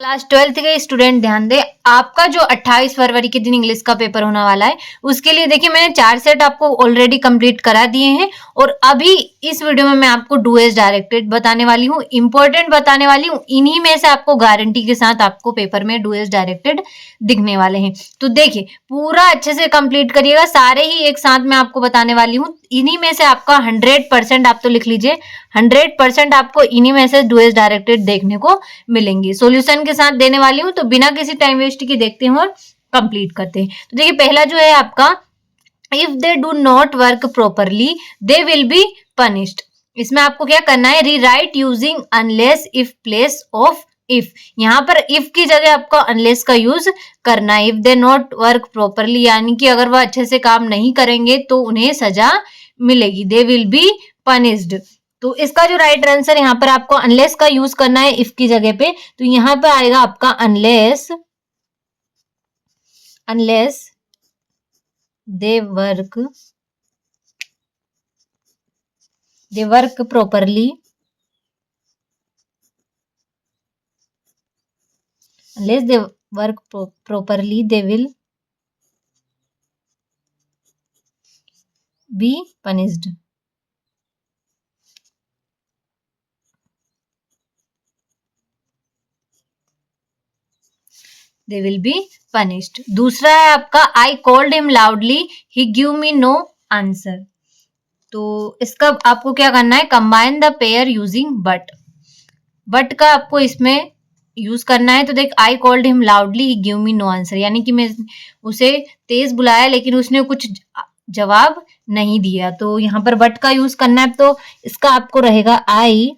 Class 12th के student ध्यान दें, आपका जो 28 फरवरी के दिन इंग्लिश का पेपर होने वाला है उसके लिए देखिए मैंने 4 सेट आपको ऑलरेडी कंप्लीट करा दिए हैं और अभी इस वीडियो में मैं आपको डू एज डायरेक्टेड बताने वाली हूँ, इंपॉर्टेंट बताने वाली हूँ। इन्हीं में से आपको गारंटी के साथ आपको पेपर में डू एज डायरेक्टेड दिखने वाले हैं। तो देखिए पूरा अच्छे से कंप्लीट करिएगा, सारे ही एक साथ मैं आपको बताने वाली हूँ। इन्हीं में से आपका 100% आप तो लिख लीजिए, 100% आपको इन्हीं में से डू एज डायरेक्टेड देखने को मिलेंगी। सॉल्यूशन के साथ देने वाली हूँ, तो बिना किसी टाइम वेस्ट के देखते हैं और कंप्लीट करते हैं। तो देखिए पहला जो है आपका, if they do not work properly they will be punished. इसमें आपको क्या करना है, rewrite using unless if place of if. यहाँ पर इफ की जगह आपको अनलेस का यूज करना है। If they not work properly यानी कि अगर वह अच्छे से काम नहीं करेंगे तो उन्हें सजा मिलेगी, दे विल बी पनिश्ड। तो इसका जो राइट आंसर यहाँ पर आपको अनलेस का यूज करना है इफ की जगह पे, तो यहाँ पे आएगा आपका unless, unless they work properly, unless they work properly they will be punished. They will be punished. दूसरा है आपका, I called him loudly, he gave me no answer. तो इसका आपको क्या करना है, combine the pair using but. But का आपको इसमें यूज करना है। तो देख, आई कॉल्ड हिम लाउडली ही गिव मी नो आंसर, यानी कि मैं उसे तेज बुलाया लेकिन उसने कुछ जवाब नहीं दिया। तो यहाँ पर बट का यूज करना है, तो इसका आपको रहेगा I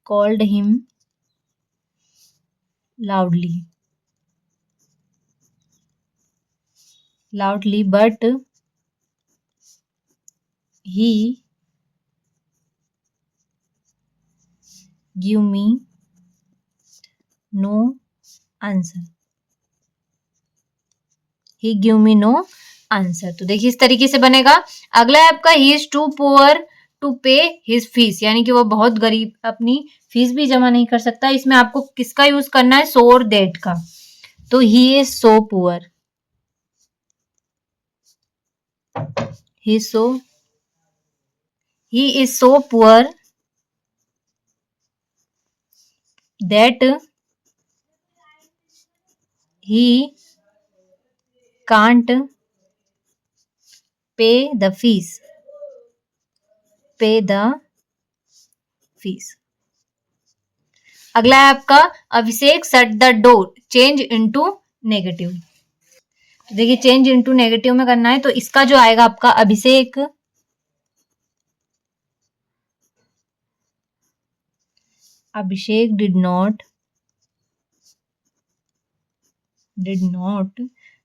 called him loudly but he give me no answer, he give me no answer. तो देखिए इस तरीके से बनेगा। अगला है आपका, he is too poor to pay his fees, यानी कि वो बहुत गरीब, अपनी फीस भी जमा नहीं कर सकता। इसमें आपको किसका यूज करना है, सो और दैट का। तो he is so poor, he is so poor that he can't pay the fees, अगला है आपका, Abhishek shut the door change into negative. तो देखिए चेंज इनटू नेगेटिव में करना है, तो इसका जो आएगा आपका, Abhishek did not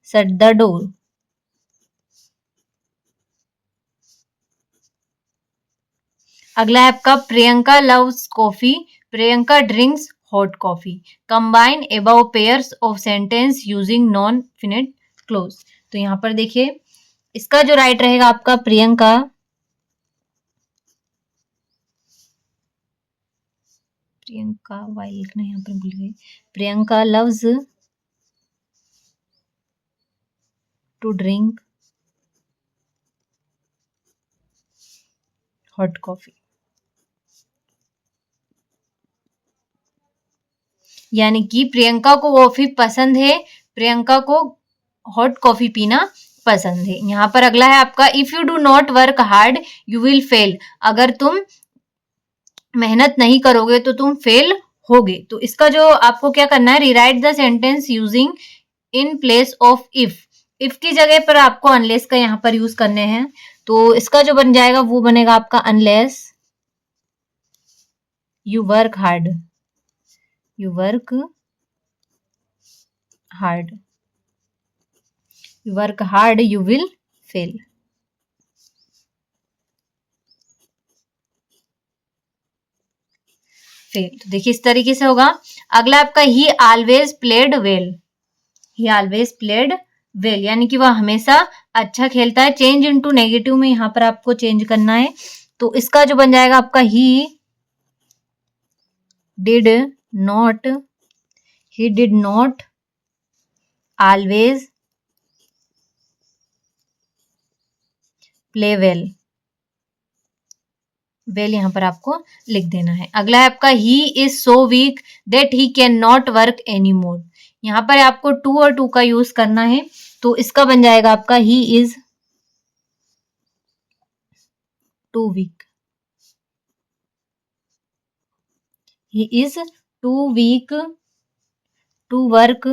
shut the door. अगला है आपका, Priyanka loves coffee, Priyanka drinks hot coffee. Combine above pairs of sentence using non finite clause. तो यहाँ पर देखिए इसका जो राइट रहेगा आपका, प्रियंका वाई लिखना यहाँ पर भूल गई, Priyanka loves to drink hot coffee, यानी कि प्रियंका को कॉफी पसंद है, प्रियंका को हॉट कॉफी पीना पसंद है। यहाँ पर अगला है आपका, if you do not work hard you will fail, अगर तुम मेहनत नहीं करोगे तो तुम फेल होगे। तो इसका जो आपको क्या करना है, rewrite the sentence using in place of if की जगह पर आपको अनलेस का यहाँ पर यूज करने हैं। तो इसका जो बन जाएगा वो बनेगा आपका, unless you work hard you work hard you will fail। तो देखिए इस तरीके से होगा। अगला आपका, ही ऑलवेज प्लेड वेल, यानी कि वह हमेशा अच्छा खेलता है। चेंज इनटू नेगेटिव में यहाँ पर आपको चेंज करना है। तो इसका जो बन जाएगा आपका, he did not, he did not always play well. Well यहाँ पर आपको लिख देना है। अगला है आपका he is so weak that he can not work any मोर। यहाँ पर आपको टू और टू का यूज करना है, तो इसका बन जाएगा आपका he is too weak, he is too weak to work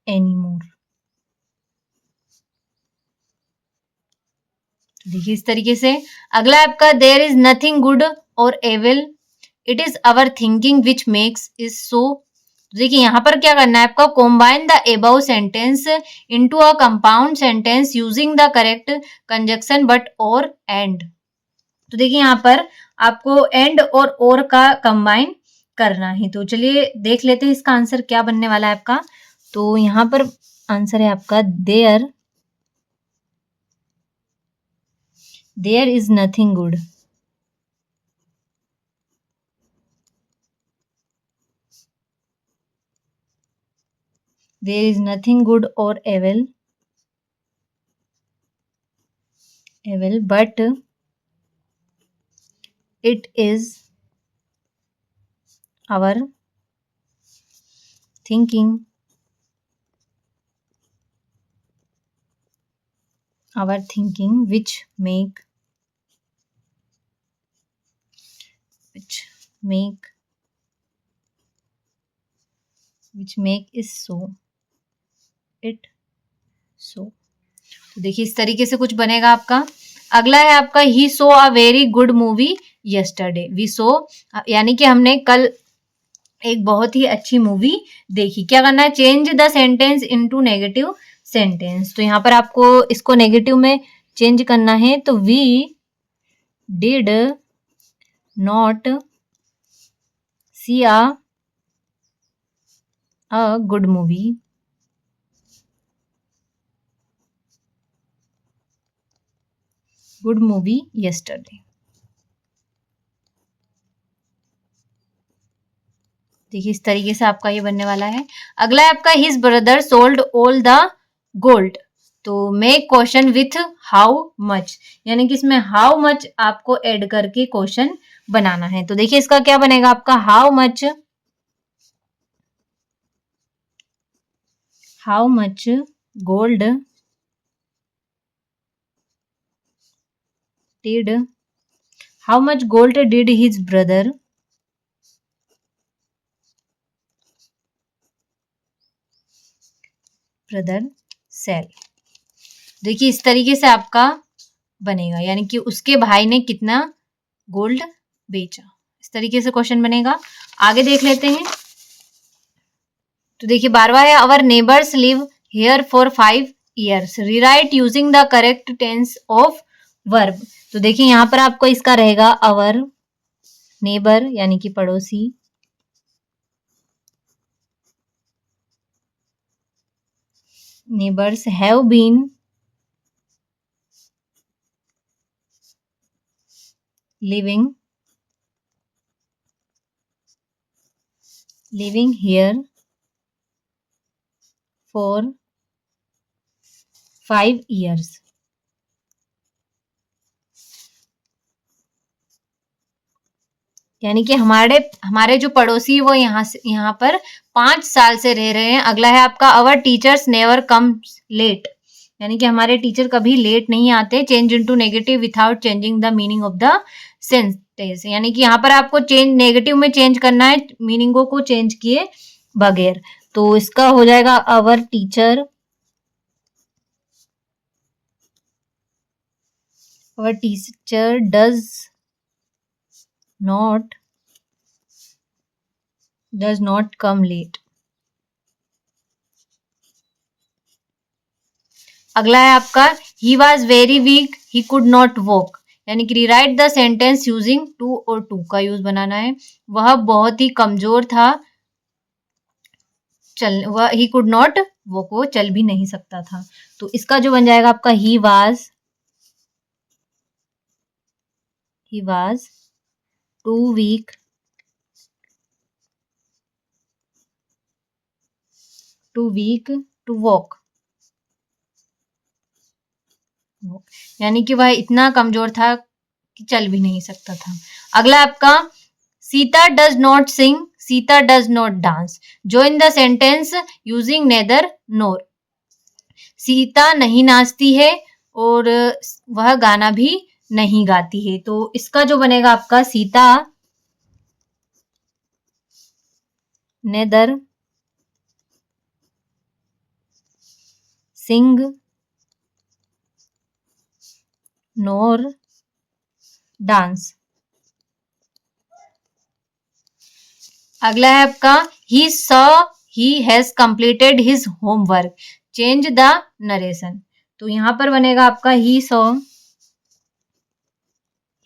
any more. देखिए इस तरीके से। अगला आपका देयर इज नथिंग गुड और evil, it is our thinking which makes is so. देखिए यहाँ पर क्या करना है आपका, combine the above sentence into a compound sentence using the correct conjunction but और एंड। तो देखिए यहाँ पर आपको एंड और का कंबाइन करना है। तो चलिए देख लेते हैं इसका आंसर क्या बनने वाला है आपका। तो यहाँ पर आंसर है आपका there is nothing good. There is nothing good or evil, but it is our thinking which make is so। तो देखिए इस तरीके से कुछ बनेगा आपका। अगला है आपका he saw a very good movie yesterday. We saw यानी कि हमने कल एक बहुत ही अच्छी मूवी देखी। क्या करना है, change the sentence into negative sentence. तो यहाँ पर आपको इसको नेगेटिव में चेंज करना है। तो we did not see a good movie yesterday। देखिए इस तरीके से आपका ये बनने वाला है। अगला है आपका his brother sold all the gold. तो make question with how much, यानी कि इसमें हाउ मच आपको ऐड करके क्वेश्चन बनाना है। तो देखिए इसका क्या बनेगा आपका, how much gold did his brother sell. देखिए इस तरीके से आपका बनेगा, यानी कि उसके भाई ने कितना गोल्ड बेचा। इस तरीके से क्वेश्चन बनेगा। आगे देख लेते हैं। तो देखिए 12वां है our neighbours live here for 5 years, rewrite using the correct tense of verb. तो देखिए यहाँ पर आपको इसका रहेगा अवर नेबर यानी कि पड़ोसी, neighbours have been living here for 5 years। यानी कि हमारे जो पड़ोसी वो यहाँ पर 5 साल से रह रहे हैं। अगला है आपका अवर टीचर्स नेवर कम लेट, यानी कि हमारे टीचर कभी लेट नहीं आते। Change into negative without changing the meaning of the sentence, यानी कि यहाँ पर आपको नेगेटिव में चेंज करना है, मीनिंगों को चेंज किए बगैर। तो इसका हो जाएगा our teacher does not come late. अगला है आपका he was very weak he could not walk, यानी कि rewrite the sentence using too और टू का यूज बनाना है। वह बहुत ही कमजोर था, ही कुड नॉट वॉक, वो चल भी नहीं सकता था। तो इसका जो बन जाएगा आपका he was he was too weak to walk. यानी कि वह इतना कमजोर था कि चल भी नहीं सकता था. अगला आपका Sita does not sing, Sita does not dance. Join the sentence using neither nor. Sita नहीं नाचती है और वह गाना भी नहीं गाती है. तो इसका जो बनेगा आपका सीता नेदर सिंग नोर डांस. अगला है आपका he has completed his homework. Change the narration. तो यहां पर बनेगा आपका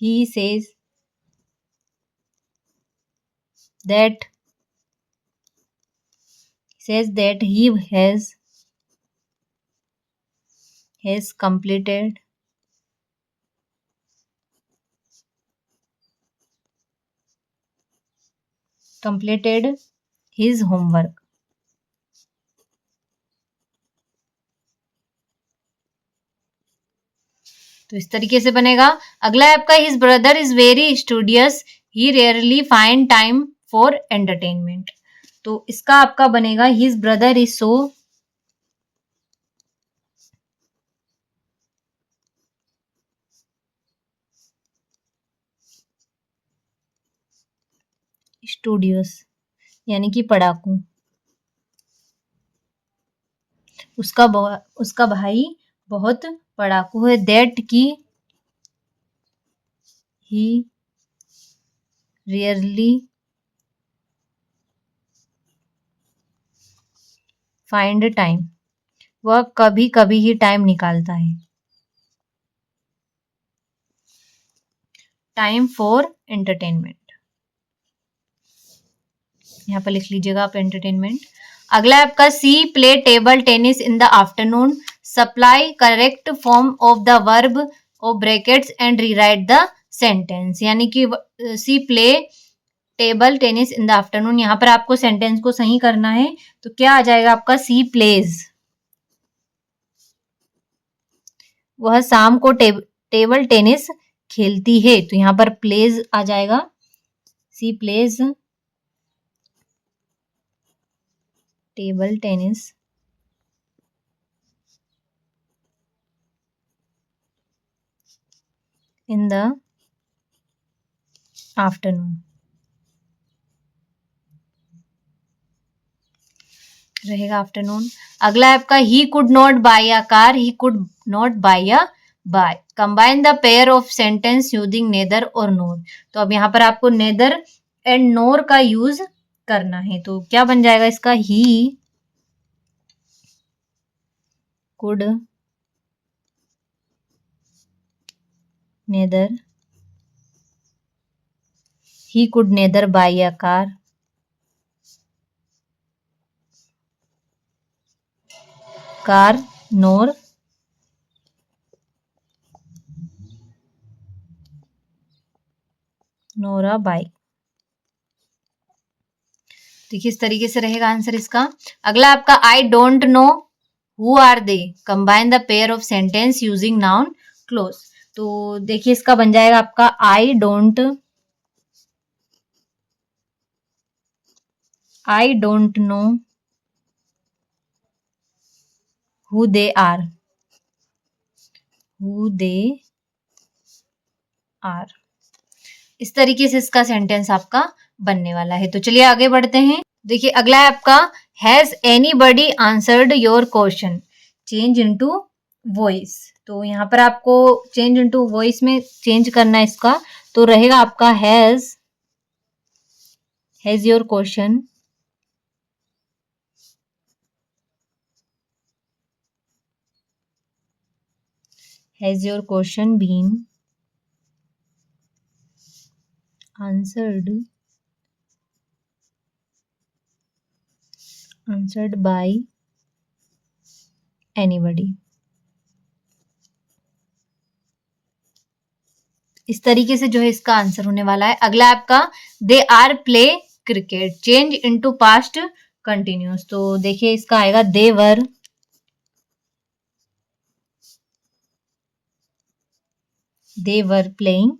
he says that he has completed his homework. तो इस तरीके से बनेगा. अगला है आपका his brother is very studious, he rarely find time for entertainment. तो इसका आपका बनेगा his brother is so studious यानी कि पढ़ाकू. उसका भाई बहुत पढ़ाकू है. दैट की ही रेयरली फाइंड टाइम. वह कभी कभी ही टाइम निकालता है. टाइम फॉर एंटरटेनमेंट यहाँ पर लिख लीजिएगा आप एंटरटेनमेंट. अगला है आपका she play table tennis in the afternoon. Supply correct form of the verb of brackets and rewrite the sentence. यानी कि she play table tennis in the afternoon. यहाँ पर आपको सेंटेंस को सही करना है. तो क्या आ जाएगा आपका सी प्लेज. वह शाम को टेबल टेनिस खेलती है. तो यहाँ पर प्लेज आ जाएगा. She plays table tennis in the afternoon. रहेगा आफ्टरनून. अगला है आपका he could not buy a car, he could not buy a buy. Combine the pair of sentence using neither or nor. तो अब यहाँ पर आपको नेदर एंड नोर का यूज करना है. तो क्या बन जाएगा इसका he could neither buy a car nor a bike. देखिए इस तरीके से रहेगा आंसर इसका. अगला आपका I don't know who are they. Combine the pair of sentence using noun clause. तो देखिए इसका बन जाएगा आपका I don't know who they are. इस तरीके से इसका सेंटेंस आपका बनने वाला है. तो चलिए आगे बढ़ते हैं. देखिए अगला है आपका has anybody answered your question. Change into voice. तो यहाँ पर आपको चेंज इनटू वॉइस में चेंज करना है इसका. तो रहेगा आपका has your question been answered by anybody. इस तरीके से जो है इसका आंसर होने वाला है। अगला आपका they are play cricket, change into past continuous. तो देखिए इसका आएगा दे वर प्लेइंग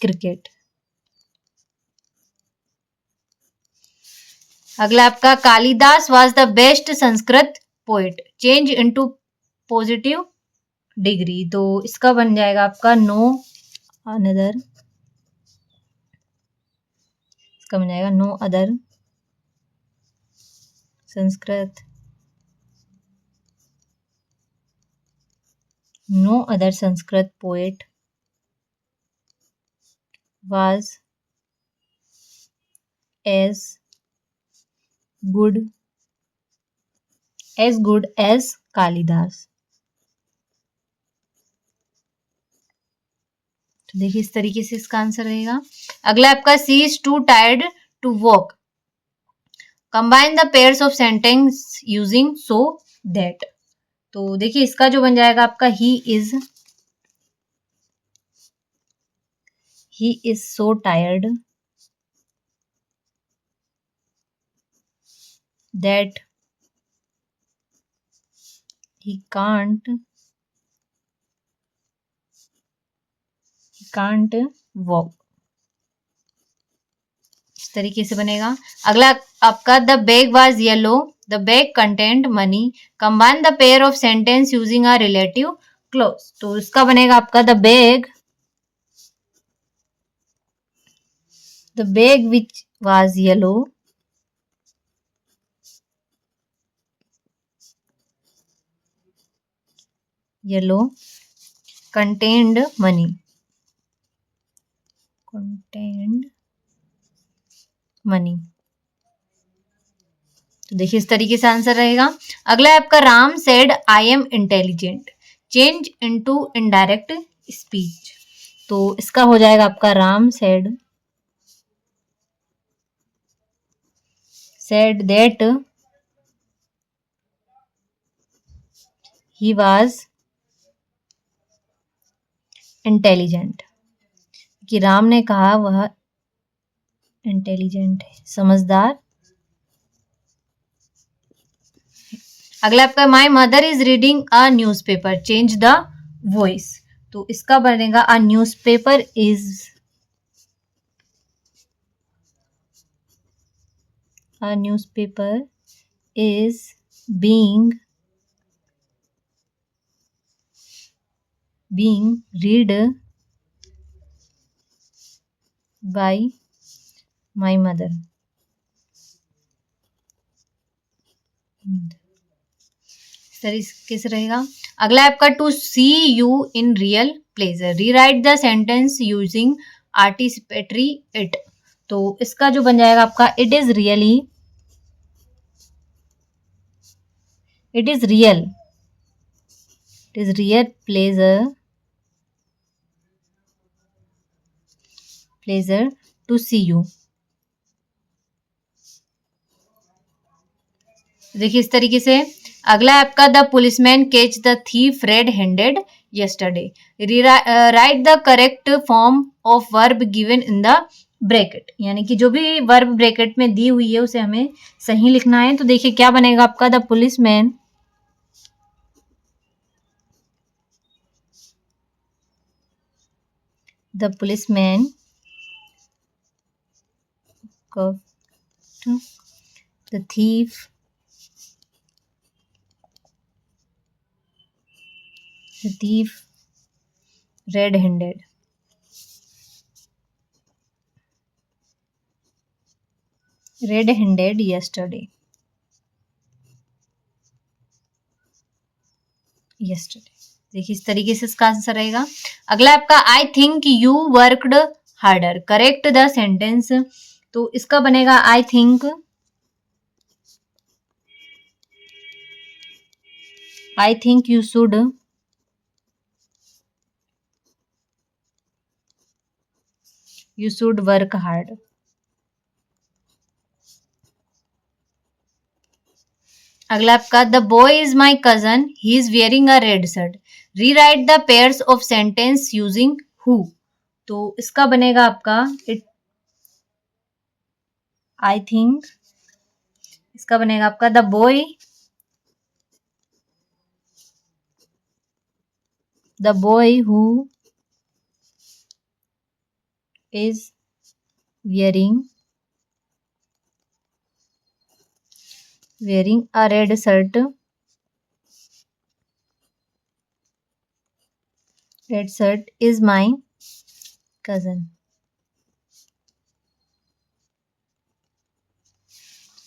क्रिकेट। अगला आपका Kalidas was the best Sanskrit poet, change into positive degree. तो इसका बन जाएगा आपका नो अनदर, इसका बन जाएगा no other Sanskrit, no other Sanskrit poet was as good as Kalidas. तो देखिए इस तरीके से इसका आंसर रहेगा। अगला आपका she is too tired to walk, combine the pairs of sentence using so that. तो देखिए इसका जो बन जाएगा आपका he is so tired that he can't walk। इस तरीके से बनेगा। अगला आपका the bag was yellow, the bag content money, combine the pair of sentence using a relative clause. तो इसका बनेगा आपका the bag which was yellow contained money, तो देखिए इस तरीके से आंसर रहेगा। अगला है आपका Ram said I am intelligent, change into indirect speech. तो इसका हो जाएगा आपका Ram said that he was intelligent, कि राम ने कहा वह इंटेलिजेंट है, समझदार। अगला आपका my mother is reading a newspaper, change the voice. तो इसका बनेगा a newspaper is being read by my mother। तरीके से रहेगा। अगला आपका to see you in real pleasure, rewrite the sentence using anticipatory it. तो इसका जो बन जाएगा आपका it is real pleasure to see you. देखिए इस तरीके से। अगला है आपका the policeman catch the thief red handed yesterday, write the correct form of verb given in the bracket. यानी कि जो भी वर्ब ब्रैकेट में दी हुई है उसे हमें सही लिखना है। तो देखिए क्या बनेगा आपका the policeman caught the thief red-handed yesterday। देखिए इस तरीके से इसका आंसर रहेगा। अगला आपका I think you worked harder, correct the sentence. तो इसका बनेगा I think you should work hard. अगला आपका the boy is my cousin, he is wearing a red shirt, rewrite the pairs of sentence using who. तो इसका बनेगा आपका it, I think इसका बनेगा आपका the boy who is wearing a red shirt is my cousin।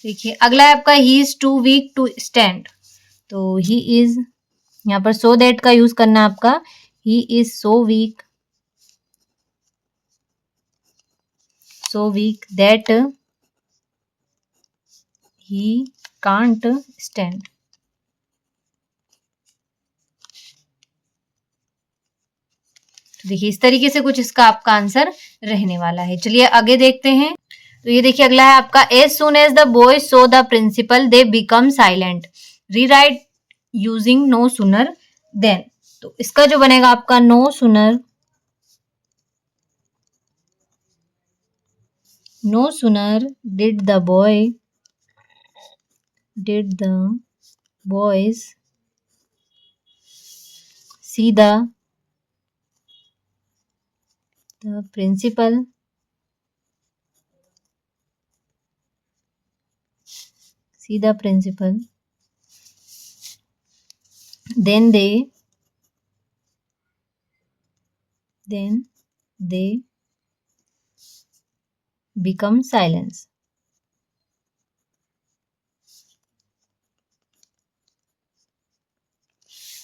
देखिए अगला है आपका he is too weak to stand. तो ही इज, यहाँ पर सो दैट का यूज करना है आपका। He is so weak that he can't stand. देखिए इस तरीके से कुछ इसका आपका आंसर रहने वाला है। चलिए आगे देखते हैं। तो ये देखिए अगला है आपका as soon as the boy so the principal they become silent, rewrite using no sooner than. तो इसका जो बनेगा आपका no sooner did the boys see the principal then they become silence।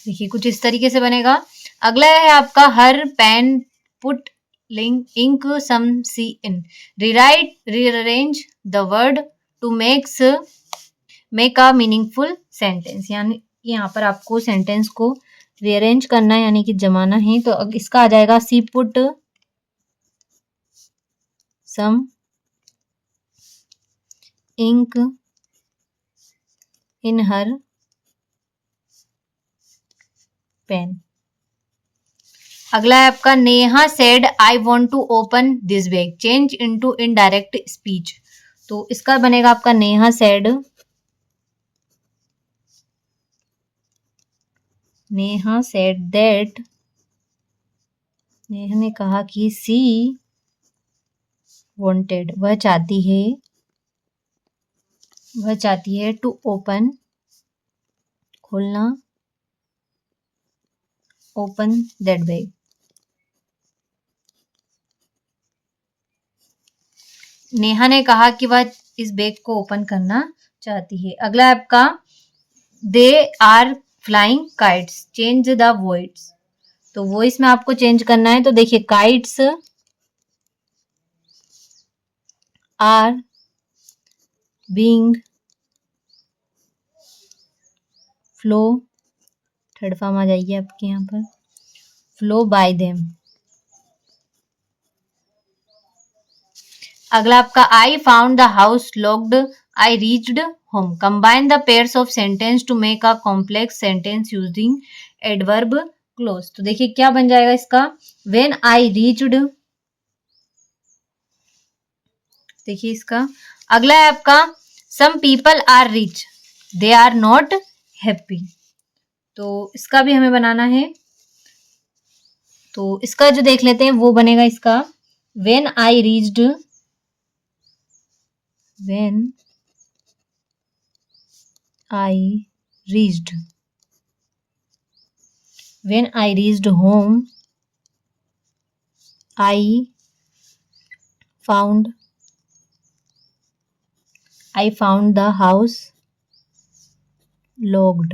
देखिए कुछ इस तरीके से बनेगा। अगला है आपका her pen put ink some she in, rearrange the word to make a meaningful sentence. यानी यहाँ पर आपको सेंटेंस को रीअरेंज करना है यानी कि जमाना है। तो इसका आ जाएगा she put some ink in her pen. अगला है आपका Neha said I want to open this bag, change into indirect speech. तो इसका बनेगा आपका नेहा सेड दैट, नेहा ने कहा कि सी वांटेड, वह चाहती है टू ओपन, खोलना, ओपन दैट बैग। नेहा ने कहा कि वह इस बैग को ओपन करना चाहती है। अगला आपका they are flying kites, change the voice. तो वॉइस में आपको चेंज करना है। तो देखिए kites are being flow, third form आ जाइए आपके यहाँ पर, फ्लो बाय देम। अगला आपका I found the house locked, I reached home. Combine the pairs of sentence to make a complex sentence using adverb clause. तो देखिए क्या बन जाएगा इसका, व्हेन आई रीच्ड। देखिए इसका अगला है आपका some people are rich, they are not happy. तो इसका भी हमें बनाना है। तो इसका जो देख लेते हैं वो बनेगा इसका when I reached home, I found the house locked।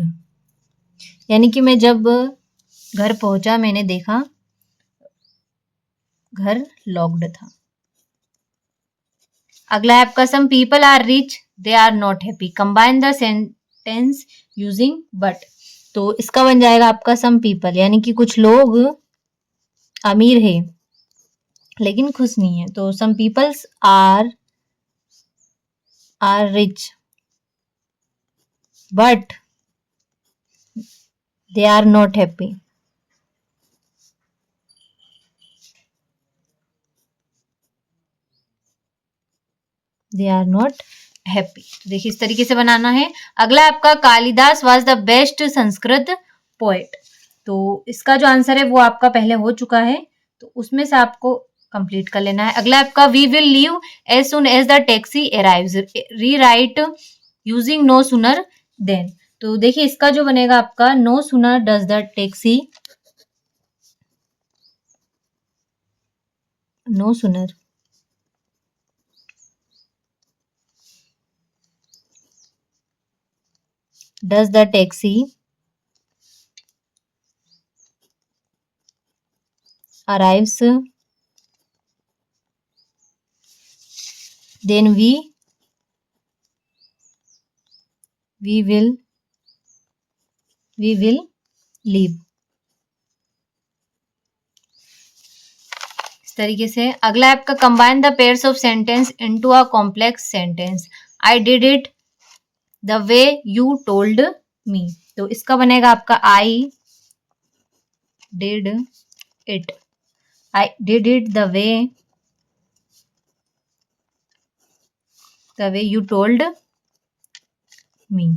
यानी कि मैं जब घर पहुंचा मैंने देखा घर लॉक्ड था। अगला है आपका some people are rich, they are not happy. Combine the sentence using but. तो इसका बन जाएगा आपका सम पीपल, यानी कि कुछ लोग अमीर है लेकिन खुश नहीं है। तो some peoples are rich but they are not happy. They are not happy. तो देखिए इस तरीके से बनाना है। अगला आपका Kalidas was the best Sanskrit poet. तो इसका जो आंसर है वो आपका पहले हो चुका है, तो उसमें से आपको कंप्लीट कर लेना है। अगला आपका we will leave as soon as the taxi arrives, rewrite using no sooner than. तो देखिए इसका जो बनेगा आपका no sooner does the taxi, no sooner does the taxi arrives, then we will leave। इस तरीके से। अगला है आपका combine the pairs of sentence into a complex sentence. I did it the way you told me. तो इसका बनेगा आपका I did it, I did it the way you told me.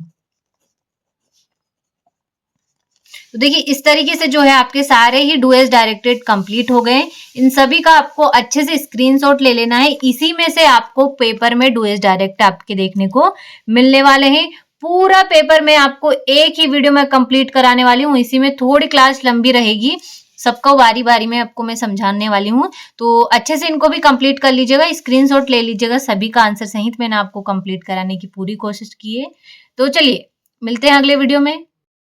तो देखिए इस तरीके से जो है आपके सारे ही डुएस डायरेक्टेड कंप्लीट हो गए। इन सभी का आपको अच्छे से स्क्रीनशॉट ले लेना है। इसी में से आपको पेपर में डुएस डायरेक्ट आपके देखने को मिलने वाले हैं। पूरा पेपर मैं आपको एक ही वीडियो में कंप्लीट कराने वाली हूँ। इसी में थोड़ी क्लास लंबी रहेगी, सबको बारी बारी में आपको मैं समझाने वाली हूँ। तो अच्छे से इनको भी कंप्लीट कर लीजिएगा, स्क्रीनशॉट ले लीजिएगा। सभी का आंसर सहित मैंने आपको कंप्लीट कराने की पूरी कोशिश की है। तो चलिए मिलते हैं अगले वीडियो में।